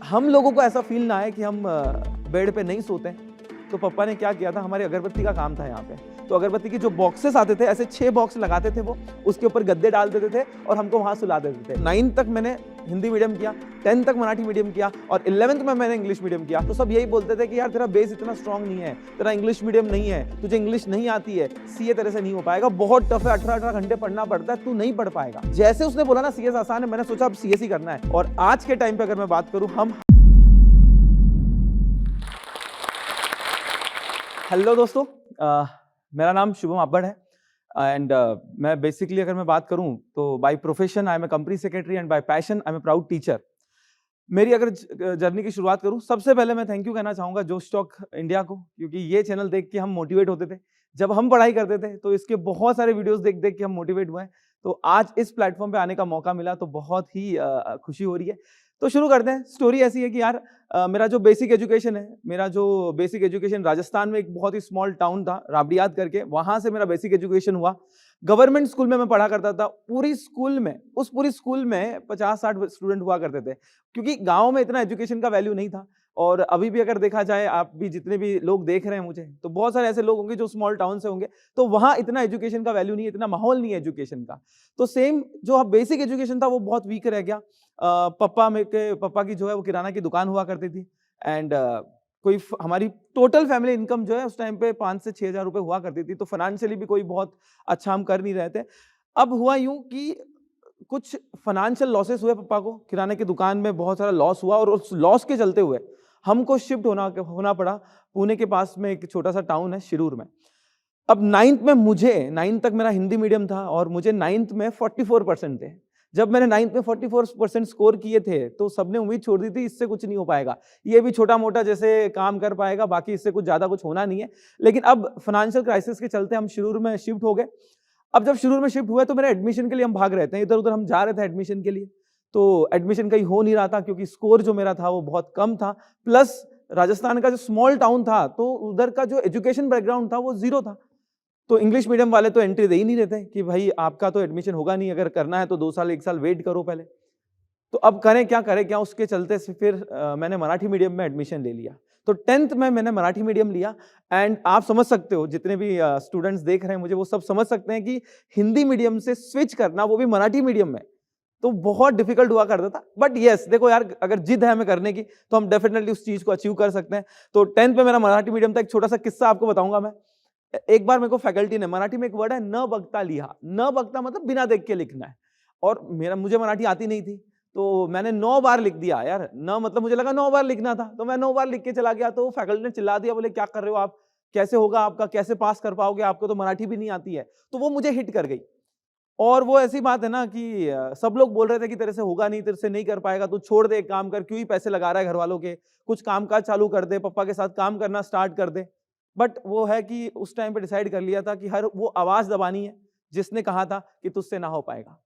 हम लोगों को ऐसा फील ना आए कि हम बेड पे नहीं सोते हैं, तो पापा ने क्या किया था, हमारे अगरबत्ती का काम था यहाँ पे। तो अगरबत्ती के जो बॉक्सेस आते थे, ऐसे 6 बॉक्स लगाते थे वो, उसके ऊपर गद्दे डाल देते थे और हमको वहाँ सुला देते थे। 9th तक मैंने हिंदी मीडियम किया, 10th तक मराठी मीडियम किया और 11th में मैंने इंग्लिश मीडियम किया। तो सब यही बोलते थे कि यार तेरा बेस इतना स्ट्रांग नहीं है, तेरा इंग्लिश मीडियम नहीं है, तुझे इंग्लिश नहीं आती है, सीए तेरे से नहीं हो पाएगा, बहुत टफ है, 18-18 घंटे पढ़ना पड़ता है, तू नहीं पढ़ पाएगा। जैसे उसने बोला ना सीएस आसान है, मैंने सोचा अब सीएस ही करना है। और आज के टाइम पे अगर मैं बात करूं, हम हेलो दोस्तों, मेरा नाम शुभम अब्बड़ है एंड मैं बेसिकली अगर मैं बात करूं तो by profession I am a company secretary and by passion I am a proud teacher. मेरी अगर जर्नी की शुरुआत करूं, सबसे पहले मैं थैंक यू कहना चाहूंगा जोश टॉक इंडिया को, क्योंकि ये चैनल देख के हम मोटिवेट होते थे। जब हम पढ़ाई करते थे तो इसके बहुत सारे वीडियोस देख देख के हम मोटिवेट हुए हैं। तो आज इस प्लेटफॉर्म पे आने का मौका मिला तो बहुत ही खुशी हो रही है। तो शुरू करते हैं। स्टोरी ऐसी है कि यार मेरा जो बेसिक एजुकेशन राजस्थान में एक बहुत ही स्मॉल टाउन था राबड़ियात करके, वहां से मेरा बेसिक एजुकेशन हुआ। गवर्नमेंट स्कूल में मैं पढ़ा करता था। पूरी स्कूल में 50-60 स्टूडेंट हुआ करते थे, क्योंकि गांव में इतना एजुकेशन का वैल्यू नहीं था। और अभी भी अगर देखा जाए, आप भी जितने भी लोग देख रहे हैं मुझे, तो बहुत सारे ऐसे लोग होंगे जो स्मॉल टाउन से होंगे, तो वहां इतना एजुकेशन का वैल्यू नहीं है, इतना माहौल नहीं है एजुकेशन का। तो सेम जो बेसिक एजुकेशन था वो बहुत वीक रह गया। पापा की जो है वो किराना की दुकान हुआ करती थी एंड हमारी टोटल फैमिली इनकम जो है उस टाइम पे 5 से 6 हज़ार रुपए हुआ करती थी। तो फाइनेंशियली भी कोई बहुत अच्छा हम कर नहीं रहे थे। अब हुआ यूं कि कुछ फाइनेंशियल लॉसेस हुए पापा को, किराने की दुकान में बहुत सारा लॉस हुआ और उस लॉस के चलते हुए हमको शिफ्ट होना पड़ा पुणे के पास में एक छोटा सा टाउन है शिरूर में। अब 9th तक मेरा हिंदी मीडियम था और मुझे 9th में 44% थे। जब मैंने 9th में 44% स्कोर किए थे तो सबने उम्मीद छोड़ दी थी इससे कुछ नहीं हो पाएगा, ये भी छोटा मोटा जैसे काम कर पाएगा, बाकी इससे कुछ ज्यादा कुछ होना नहीं है। लेकिन अब फाइनेंशियल क्राइसिस के चलते हम शिरूर में शिफ्ट हो गए। अब जब शिरूर में शिफ्ट हुए तो मेरे एडमिशन के लिए हम भाग रहे थे, इधर उधर हम जा रहे थे एडमिशन के लिए। तो एडमिशन कहीं हो नहीं रहा था क्योंकि स्कोर जो मेरा था वो बहुत कम था, प्लस राजस्थान का जो स्मॉल टाउन था तो उधर का जो एजुकेशन बैकग्राउंड था वो जीरो था। तो इंग्लिश मीडियम वाले तो एंट्री दे ही नहीं रहते कि भाई आपका तो एडमिशन होगा नहीं, अगर करना है तो 2 साल 1 साल वेट करो पहले। तो अब करें क्या, उसके चलते से फिर मैंने मराठी मीडियम में एडमिशन ले लिया। तो 10th में मैंने मराठी मीडियम लिया एंड आप समझ सकते हो, जितने भी स्टूडेंट्स देख रहे हैं मुझे, वो सब समझ सकते हैं कि हिंदी मीडियम से स्विच करना, वो भी मराठी मीडियम में, तो बहुत डिफिकल्ट हुआ करता था। बट यस, देखो यार, अगर जिद है हमें करने की तो हम डेफिनेटली उस चीज को अचीव कर सकते हैं। तो 10th में मेरा मराठी मीडियम था। एक छोटा सा किस्सा आपको बताऊंगा मैं। एक बार मेरे को फैकल्टी ने, मराठी में एक वर्ड है न बगता लिहा, न बगता मतलब बिना देख के लिखना है, और मुझे मराठी आती नहीं थी, तो मैंने 9 बार लिख दिया यार। न मतलब मुझे लगा 9 बार लिखना था, तो मैं 9 बार लिख के चला गया। तो फैकल्टी ने चिल्ला दिया, बोले क्या कर रहे हो आप, कैसे होगा आपका, कैसे पास कर पाओगे, आपको तो मराठी भी नहीं आती है। तो वो मुझे हिट कर गई। और वो ऐसी बात है ना कि सब लोग बोल रहे थे कि तेरे से होगा नहीं, तेरे से नहीं कर पाएगा, तू छोड़ दे, एक काम कर, क्यों ही पैसे लगा रहा है घर वालों के, कुछ काम काज चालू कर दे, पापा के साथ काम करना स्टार्ट कर दे। बट वो है कि उस टाइम पे डिसाइड कर लिया था कि हर वो आवाज दबानी है जिसने कहा था कि तुझसे ना हो पाएगा।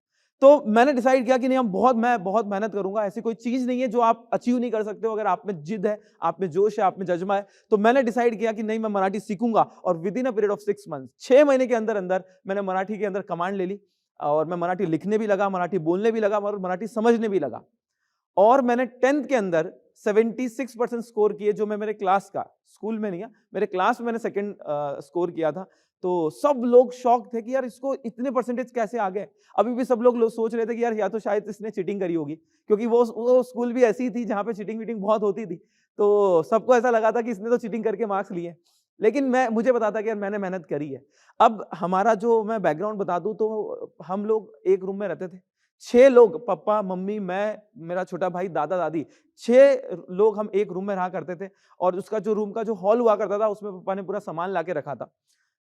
तो मैंने डिसाइड किया कि नहीं, मैं बहुत मेहनत करूंगा। ऐसी कोई चीज नहीं है जो आप अचीव नहीं कर सकते हो, अगर आप में जिद है, आप में जोश है, आप में जज्बा है। तो मैंने डिसाइड किया कि नहीं, मैं मराठी सीखूंगा। और with in a period of 6 month, 6 महीने के अंदर अंदर मैंने मराठी के अंदर कमांड ले ली और मैं मराठी लिखने भी लगा, मराठी बोलने भी लगा और मराठी समझने भी लगा। और मैंने 10th के अंदर 76% स्कोर किए, जो मैं मेरे क्लास का, स्कूल में नहीं है, मेरे क्लास में मैंने सेकंड स्कोर किया था। तो सब लोग शॉक थे कि यार इसको इतने परसेंटेज कैसे आ गए। अभी भी सब लोग सोच रहे थे कि यार या तो शायद इसने चीटिंग करी होगी, क्योंकि वो स्कूल भी ऐसी थी जहाँ पे चीटिंग वीटिंग बहुत होती थी। तो सबको ऐसा लगा था कि इसने तो चीटिंग करके मार्क्स लिए। लेकिन मुझे पता था कि यार मैंने मेहनत करी है। अब हमारा जो मैं बैकग्राउंड बता दूं, तो हम लोग एक रूम में रहते थे, 6 लोग, पापा मम्मी, मैं, मेरा छोटा भाई, दादा दादी, 6 लोग हम एक रूम में रहा करते थे। और उसका जो रूम का जो हॉल हुआ करता था, उसमें पापा ने पूरा सामान ला के रखा था।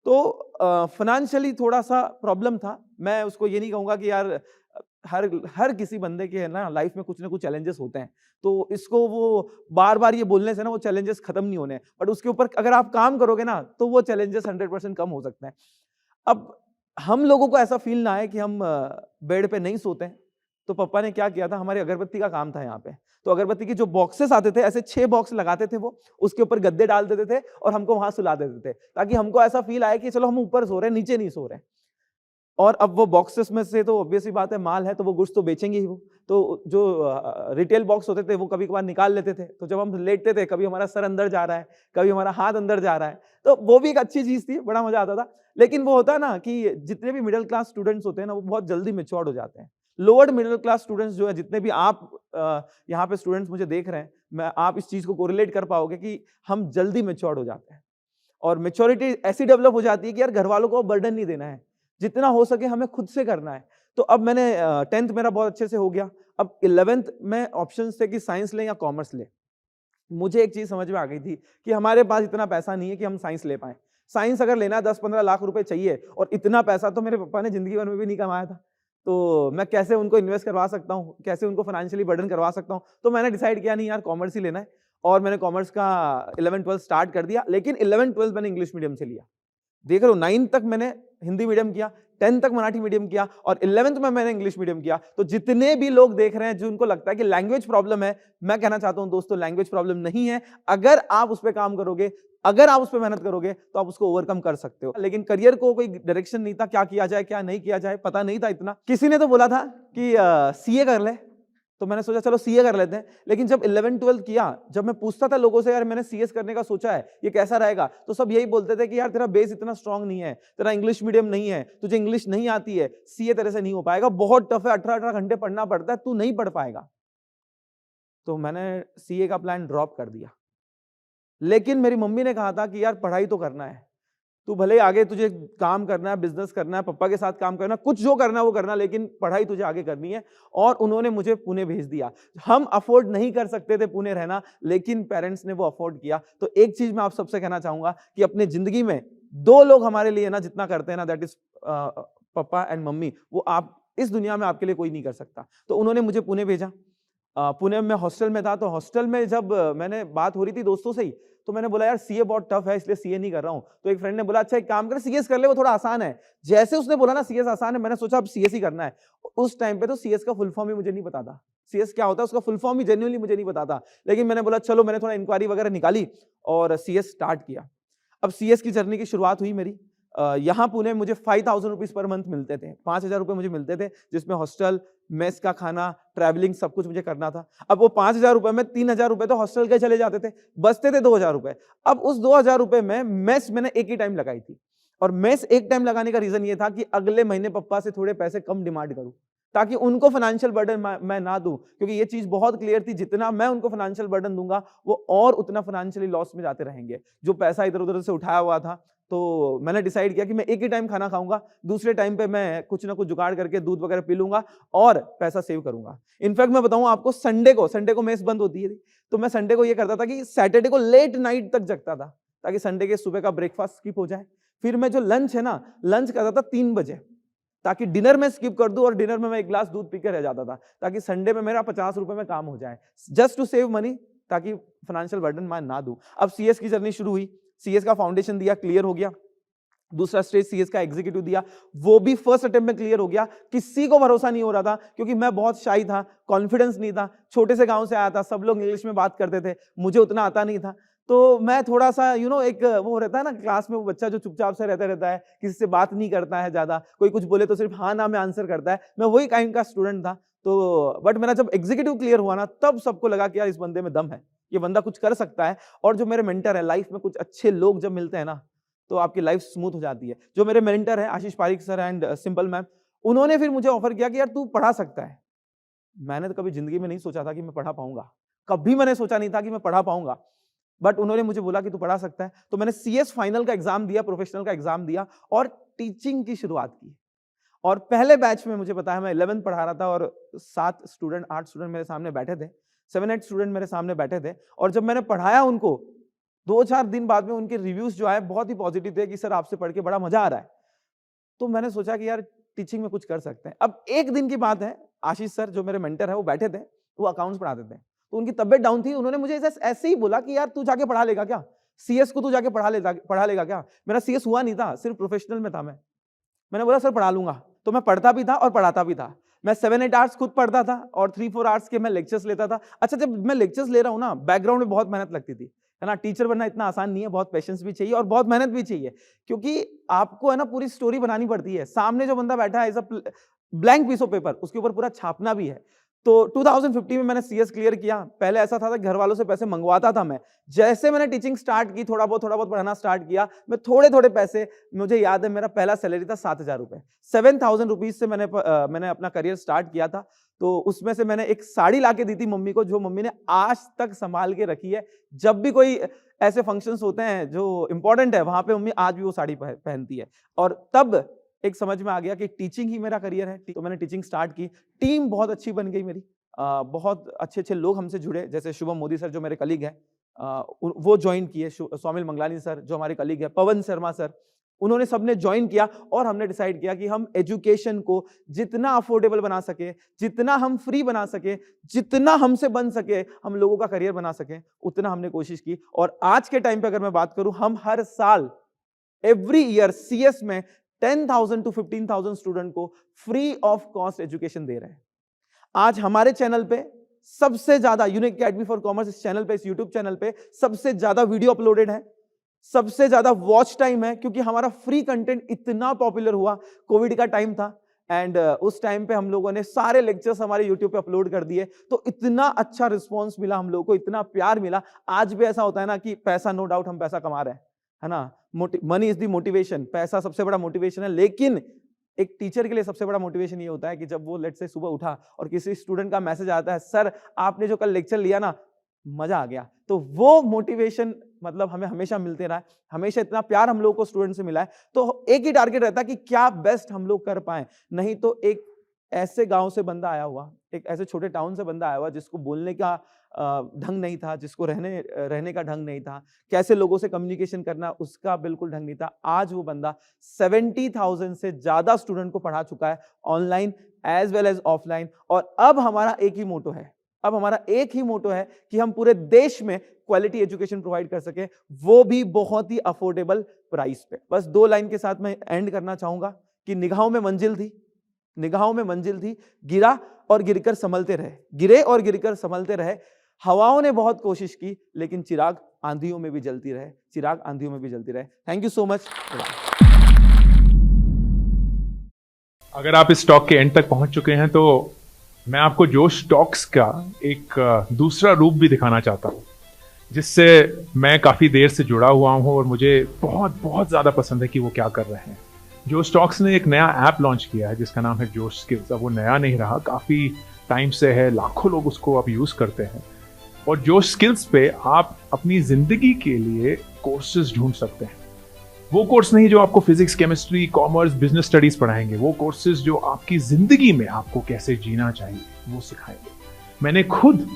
तो फाइनेंशियली थोड़ा सा प्रॉब्लम था। मैं उसको ये नहीं कहूंगा कि यार हर किसी बंदे के है ना लाइफ में कुछ ना कुछ चैलेंजेस होते हैं, तो इसको वो बार बार ये बोलने से ना वो चैलेंजेस खत्म नहीं होने, बट उसके ऊपर अगर आप काम करोगे ना तो वो चैलेंजेस 100% कम हो सकते हैं। अब हम लोगों को ऐसा फील ना आए कि हम बेड पे नहीं सोते हैं, तो पापा ने क्या किया था, हमारे अगरबत्ती का काम था यहाँ पे। तो अगरबत्ती के जो बॉक्सेस आते थे, ऐसे 6 बॉक्स लगाते थे वो, उसके ऊपर गद्दे डाल देते थे और हमको वहां सुला देते थे, ताकि हमको ऐसा फील आए कि चलो हम ऊपर सो रहे हैं, नीचे नहीं सो रहे। और अब वो बॉक्सेस में से तो ऑब्वियसली बात है, माल है तो वो गुड्स तो बेचेंगे ही वो। तो जो रिटेल बॉक्स होते थे वो कभी कभार निकाल लेते थे, तो जब हम लेटते थे कभी हमारा सर अंदर जा रहा है, कभी हमारा हाथ अंदर जा रहा है, तो वो भी एक अच्छी चीज थी, बड़ा मजा आता था। लेकिन वो होता है ना कि जितने भी मिडिल क्लास स्टूडेंट्स होते हैं ना, वो बहुत जल्दी मैच्योर्ड हो जाते हैं। लोअर मिडिल क्लास स्टूडेंट्स जो है, जितने भी आप यहाँ पे स्टूडेंट्स मुझे देख रहे हैं, आप इस चीज को कोरिलेट कर पाओगे कि हम जल्दी मैच्योर्ड हो जाते हैं। और मैच्योरिटी ऐसी डेवलप हो जाती है कि यार घर वालों को बर्डन नहीं देना है, जितना हो सके हमें खुद से करना है। तो अब मैंने 10th मेरा बहुत अच्छे से हो गया। अब 11th में ऑप्शंस थे कि साइंस लें या कॉमर्स लें। मुझे एक चीज समझ में आ गई थी कि हमारे पास इतना पैसा नहीं है कि हम साइंस ले पाए। साइंस अगर लेना 10-15 लाख रुपए चाहिए, और इतना पैसा तो मेरे पापा ने जिंदगी भर में भी नहीं कमाया था, तो मैं कैसे उनको इन्वेस्ट करवा सकता हूँ, कैसे उनको फाइनेंशियली बर्डन करवा सकता हूँ। तो मैंने डिसाइड किया नहीं यार, कॉमर्स ही लेना है, और मैंने कॉमर्स का 11-12 स्टार्ट कर दिया। लेकिन 11-12 मैंने इंग्लिश मीडियम से लिया। देख रहे हो, 9 तक मैंने हिंदी मीडियम किया, 10 तक मराठी मीडियम किया, और 11th में मैंने इंग्लिश मीडियम किया। तो जितने भी लोग देख रहे हैं जिनको लगता है कि लैंग्वेज प्रॉब्लम है, मैं कहना चाहता हूं दोस्तों, लैंग्वेज प्रॉब्लम नहीं है। अगर आप उस पर काम करोगे, अगर आप उस पर मेहनत करोगे, तो आप उसको ओवरकम कर सकते हो। लेकिन करियर को कोई डायरेक्शन नहीं था, क्या किया जाए क्या नहीं किया जाए पता नहीं था इतना। किसी ने तो बोला था कि सीए कर ले, तो मैंने सोचा चलो सीए कर लेते हैं। लेकिन जब 11-12 किया, जब मैं पूछता था लोगों से यार मैंने सीएस करने का सोचा है, ये कैसा रहेगा, तो सब यही बोलते थे कि यार तेरा बेस इतना स्ट्रांग नहीं है, तेरा इंग्लिश मीडियम नहीं है, तुझे इंग्लिश नहीं आती है, सीए तेरे से नहीं हो पाएगा, बहुत टफ है, 18-18 घंटे पढ़ना पड़ता है, तू नहीं पढ़ पाएगा। तो मैंने सीए का प्लान ड्रॉप कर दिया। लेकिन मेरी मम्मी ने कहा था कि यार पढ़ाई तो करना है, तू भले आगे तुझे काम करना है, बिजनेस करना है, पापा के साथ काम करना, कुछ जो करना है वो करना, लेकिन पढ़ाई तुझे आगे करनी है। और उन्होंने मुझे पुणे भेज दिया। हम अफोर्ड नहीं कर सकते थे पुणे रहना, लेकिन पेरेंट्स ने वो अफोर्ड किया। तो एक चीज मैं आप सबसे कहना चाहूंगा कि अपने जिंदगी में 2 लोग हमारे लिए ना जितना करते हैं ना, दैट इज पापा एंड मम्मी, वो आप इस दुनिया में आपके लिए कोई नहीं कर सकता। तो उन्होंने मुझे पुणे भेजा। पुणे में हॉस्टल में था, तो हॉस्टल में जब मैंने बात हो रही थी दोस्तों से ही, तो मैंने बोला यार सीए बहुत टफ है, इसलिए सीए नहीं कर रहा हूं। तो एक फ्रेंड ने बोला अच्छा एक काम कर, सीएस कर ले, वो थोड़ा आसान है। जैसे उसने बोला ना सीएस आसान है, मैंने सोचा अब सीएस ही करना है। उस टाइम पे तो सीएस का फुल फॉर्म ही मुझे नहीं पता था, सीएस क्या होता है उसका फुल फॉर्म ही जेन्युइनली मुझे नहीं पता था। लेकिन मैंने बोला चलो, मैंने थोड़ा इंक्वायरी वगैरह निकाली और सीएस स्टार्ट किया। अब सीएस की जर्नी की शुरुआत हुई मेरी। यहाँ पुणे मुझे 5,000 रुपीज पर मंथ मिलते थे, 5,000 रुपए मुझे मिलते थे, जिसमें हॉस्टल, मेस का खाना, ट्रैवलिंग सब कुछ मुझे करना था। अब वो 5,000 रुपए में 3,000 रुपए तो हॉस्टल के चले जाते थे, बचते थे 2,000 रुपए। अब उस 2,000 रुपए में मेस मैंने एक ही टाइम लगाई थी, और मेस एक टाइम लगाने का रीजन ये था कि अगले महीने पापा से थोड़े पैसे कम डिमांड करूं, ताकि उनको फाइनेंशियल बर्डन मैं ना दूं। क्योंकि ये चीज बहुत क्लियर थी, जितना मैं उनको फाइनेंशियल बर्डन दूंगा वो और उतना फाइनेंशियली लॉस में जाते रहेंगे। जो पैसा इधर उधर से उठाया हुआ था, तो मैंने डिसाइड किया कि मैं एक ही टाइम खाना खाऊंगा, दूसरे टाइम पे मैं कुछ ना कुछ जुगाड़ करके दूध वगैरह पी लूंगा और पैसा सेव करूंगा। इनफैक्ट मैं बताऊं आपको, संडे को मेस बंद होती है, तो मैं संडे को ये करता था कि सैटरडे को लेट नाइट तक जगता था, ताकि संडे के सुबह का ब्रेकफास्ट स्किप हो जाए। फिर मैं जो लंच है ना, लंच करता था 3 बजे, ताकि डिनर में स्किप कर दूं, और डिनर में मैं एक ग्लास दूध पीकर रह जाता था, ताकि संडे में मेरा 50 रुपए में काम हो जाए, जस्ट टू सेव मनी, ताकि फाइनेंशियल बर्डन मैं ना दूं। अब सीएस की जर्नी शुरू हुई, सीएस का फाउंडेशन दिया, क्लियर हो गया। दूसरा स्टेज सीएस का एग्जीक्यूटिव दिया, वो भी फर्स्ट अटेम्प्ट में क्लियर हो गया। किसी को भरोसा नहीं हो रहा था, क्योंकि मैं बहुत शाई था, कॉन्फिडेंस नहीं था, छोटे से गांव से आया था, सब लोग इंग्लिश में बात करते थे, मुझे उतना आता नहीं था। तो मैं थोड़ा सा एक वो रहता है ना क्लास में, वो बच्चा जो चुपचाप से रहता है, किसी से बात नहीं करता है ज्यादा, कोई कुछ बोले तो सिर्फ हाँ ना में आंसर करता है, मैं वही काइंड का स्टूडेंट था। तो बट मेरा जब एग्जीक्यूटिव क्लियर हुआ ना, तब सबको लगा कि यार इस बंदे में दम है, ये बंदा कुछ कर सकता है। और जो मेरे मेंटर है, लाइफ में कुछ अच्छे लोग जब मिलते हैं ना, तो आपकी लाइफ स्मूथ हो जाती है। जो मेरे मेंटर है Ashish Pareek sir and simple ma'am, उन्होंने फिर मुझे ऑफर किया कि यार तू पढ़ा सकता है। मैंने तो कभी जिंदगी में नहीं सोचा था कि मैं पढ़ा पाऊंगा, कभी मैंने सोचा नहीं था कि मैं पढ़ा पाऊंगा, बट उन्होंने मुझे बोला कि तू पढ़ा सकता है। तो मैंने सीएस फाइनल का एग्जाम दिया, प्रोफेशनल का एग्जाम दिया, और टीचिंग की शुरुआत की। और पहले बैच में मुझे पता है मैं 11th पढ़ा रहा था, और 8 स्टूडेंट मेरे सामने बैठे थे, 7-8 स्टूडेंट मेरे सामने बैठे थे। और जब मैंने पढ़ाया उनको, 2-4 दिन बाद में उनके रिव्यूज जो आए बहुत ही पॉजिटिव थे कि सर आपसे पढ़ के बड़ा मजा आ रहा है। तो मैंने सोचा कि यार टीचिंग में कुछ कर सकते हैं। अब एक दिन की बात है, आशीष सर जो मेरे मेंटर है वो बैठे थे, वो अकाउंट्स पढ़ाते थे, तो उनकी तबियत डाउन थी। उन्होंने मुझे ऐसे ही बोला कि यार तू जाके पढ़ा लेगा क्या, सीएस को तू जाके पढ़ा लेगा क्या। मेरा सीएस हुआ नहीं था, सिर्फ प्रोफेशनल में था मैं। मैंने बोला सर पढ़ा लूंगा। तो मैं पढ़ता भी था और पढ़ाता भी था। मैं 7-8 आवर्स खुद पढ़ता था और 3-4 आवर्स के मैं लेक्चर्स लेता था। अच्छा, जब मैं लेक्चर्स ले रहा हूँ ना, बैकग्राउंड में बहुत मेहनत लगती थी, है ना। टीचर बनना इतना आसान नहीं है, बहुत पेशेंस भी चाहिए और बहुत मेहनत भी चाहिए, क्योंकि आपको है ना पूरी स्टोरी बनानी पड़ती है। सामने जो बंदा बैठा है is a blank piece of paper, उसके ऊपर पूरा छापना भी है। तो 2015 में मैंने सीएस क्लियर किया। पहले ऐसा था घर वालों से पैसे मंगवाता था मैं। जैसे मैंने टीचिंग स्टार्ट की, थोड़ा बहुत पढ़ाना स्टार्ट किया, मैं थोड़े पैसे, मुझे याद है मेरा पहला सैलरी था 7,000 रुपए। 7,000 रुपीज से मैंने अपना करियर स्टार्ट किया था। तो उसमें से मैंने एक साड़ी लाके दी थी मम्मी को, जो मम्मी ने आज तक संभाल के रखी है। जब भी कोई ऐसे फंक्शंस होते हैं जो इंपॉर्टेंट है, वहां पे मम्मी आज भी वो साड़ी पहनती है। और तब एक समझ में आ गया कि टीचिंग ही मेरा करियर है, तो मैंने टीचिंग स्टार्ट की। टीम बहुत अच्छी बन गई मेरी। बहुत अच्छे लोग हमसे जुड़े, जैसे शुभम मोदी सर जो मेरे कलीग हैं, वो ज्वाइन किए। स्वामिल मंगलानी सर जो हमारे कलीग हैं, पवन शर्मा सर, उन्होंने सबने ज्वाइन किया। और हमने डिसाइड किया कि हम एजुकेशन को जितना अफोर्डेबल बना सके, जितना हम फ्री बना सके, जितना हमसे बन सके, हम लोगों का करियर बना सके, उतना हमने कोशिश की। और आज के टाइम पे अगर मैं बात करूं, हम हर साल एवरी ईयर सीएस में 10,000 to 15,000 स्टूडेंट को फ्री ऑफ कॉस्ट एजुकेशन दे रहे हैं। आज हमारे चैनल पे सबसे ज्यादा, यूनिक अकेडमी फॉर कॉमर्स इस चैनल पे, इस यूट्यूब चैनल पे सबसे ज्यादा वीडियो अपलोडेड है, सबसे ज्यादा वॉच टाइम है, क्योंकि हमारा फ्री कंटेंट इतना पॉपुलर हुआ। कोविड का टाइम था एंड उस टाइम पे हम लोगों ने सारे लेक्चर्स हमारे यूट्यूब पे अपलोड कर दिए। तो इतना अच्छा रिस्पॉन्स मिला हम लोगों को, इतना प्यार मिला। आज भी ऐसा होता है ना कि पैसा, नो डाउट हम पैसा कमा रहे हैं, है ना, मनी इज द मोटिवेशन, पैसा सबसे बड़ा मोटिवेशन है। लेकिन एक टीचर के लिए सबसे बड़ा मोटिवेशन ये होता है कि जब वो लेट से सुबह उठा और किसी स्टूडेंट का मैसेज आता है, सर आपने जो कल लेक्चर लिया ना, मजा आ गया, तो वो मोटिवेशन मतलब हमें हमेशा मिलते रहा है। हमेशा इतना प्यार हम लोग को स्टूडेंट से मिला है। तो एक ही टारगेट रहता है कि क्या बेस्ट हम लोग कर पाए। नहीं तो एक ऐसे गांव से बंदा आया हुआ, एक ऐसे छोटे टाउन से बंदा आया हुआ जिसको बोलने का ढंग नहीं था, जिसको रहने का ढंग नहीं था, कैसे लोगों से कम्युनिकेशन करना उसका बिल्कुल ढंग नहीं था। आज वो बंदा 70,000 से ज्यादा स्टूडेंट को पढ़ा चुका है, online as well as offline. और अब हमारा एक ही मोटो है, कि हम पूरे देश में क्वालिटी एजुकेशन प्रोवाइड कर सके, वो भी बहुत ही अफोर्डेबल प्राइस पे। बस 2 लाइन के साथ मैं एंड करना चाहूंगा कि निगाहों में मंजिल थी, गिरा और गिरकर संभलते रहे। हवाओं ने बहुत कोशिश की, लेकिन चिराग आंधियों में भी जलती रहे। Thank you so much. अगर आप इस टॉक के एंड तक पहुंच चुके हैं तो मैं आपको जोश टॉक्स का एक दूसरा रूप भी दिखाना चाहता हूं, जिससे मैं काफ़ी देर से जुड़ा हुआ हूं और मुझे बहुत बहुत ज़्यादा पसंद है कि वो क्या कर रहे हैं। जोश टॉक्स ने एक नया ऐप लॉन्च किया है जिसका नाम है जोश स्किल्स। अब वो नया नहीं रहा, काफ़ी टाइम से है, लाखों लोग उसको अब यूज़ करते हैं। और जोश स्किल्स पे आप अपनी ज़िंदगी के लिए कोर्सेज ढूंढ सकते हैं। वो कोर्स नहीं जो आपको physics, chemistry, commerce, business studies पढ़ाएंगे, वो कोर्सेज जो आपकी जिंदगी में आपको कैसे जीना चाहिए वो सिखाएंगे। मैंने खुद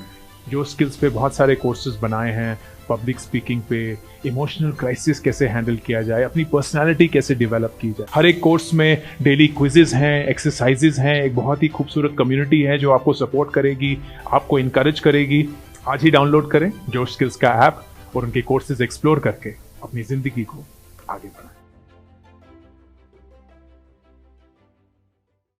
जो स्किल्स पे बहुत सारे कोर्सेज बनाए हैं, पब्लिक स्पीकिंग पे, इमोशनल क्राइसिस कैसे हैंडल किया जाए, अपनी पर्सनालिटी कैसे डेवलप की जाए। हर एक कोर्स में डेली क्विजेज हैं, एक्सरसाइजेज हैं, एक बहुत ही खूबसूरत कम्युनिटी है जो आपको सपोर्ट करेगी, आपको इनकरेज करेगी। आज ही डाउनलोड करें जोश स्किल्स का ऐप और उनके कोर्सेज एक्सप्लोर करके अपनी जिंदगी को आगे बढ़ाएं।